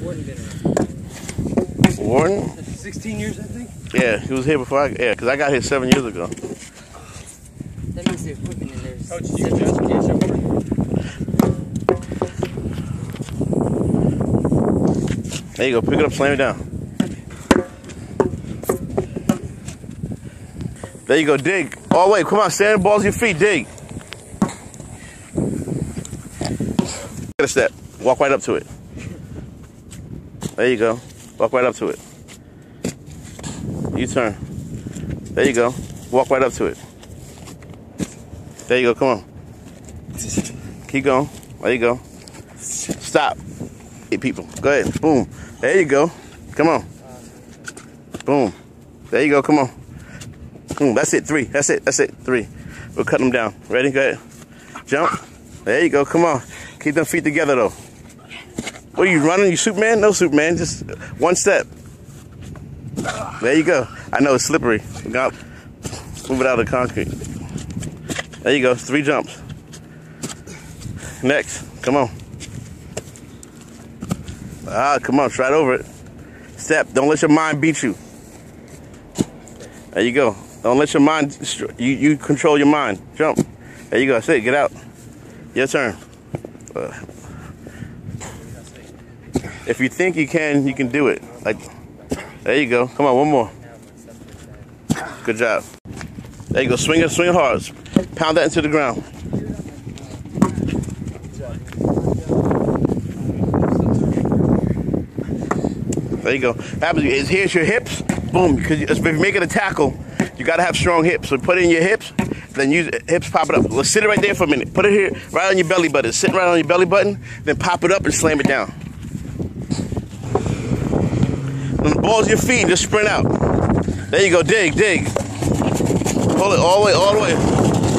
Warden been around? Warden? 16 years, I think? Yeah, he was here before because I got here 7 years ago. That means the equipment in there. Coach, you just can't show over. There you go, pick it up, slam it down. There you go, dig. All the way, come on, stand the balls of your feet, dig. Get a step, walk right up to it. There you go, walk right up to it. U-turn. There you go, walk right up to it. There you go, come on. Keep going, there you go. Stop. Hey, people, go ahead, boom. There you go, come on. Boom. There you go, come on. Boom, that's it, 3, that's it, 3. We'll cut them down. Ready, go ahead. Jump. There you go, come on. Keep them feet together, though. What are you running? You Superman? No Superman, just one step. There you go. I know it's slippery. Move it out of the concrete. There you go, 3 jumps. Next, come on. Come on, stride over it. Step, don't let your mind beat you. There you go. Don't let your mind, you control your mind. Jump. There you go, that's it, get out. Your turn. If you think you can do it. Like, there you go. Come on, one more. Good job. There you go, swing it hard. Pound that into the ground. There you go. Happens is here's your hips. Boom. Because if you're making a tackle, you gotta have strong hips. So put it in your hips, then use hips, pop it up. Let's sit it right there for a minute. Put it here, right on your belly button. Sit right on your belly button, then pop it up and slam it down. Then the balls of your feet, just sprint out. There you go, dig. Pull it all the way.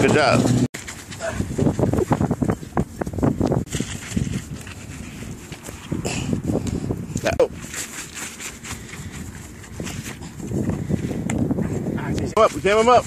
Good job. Up, came him up.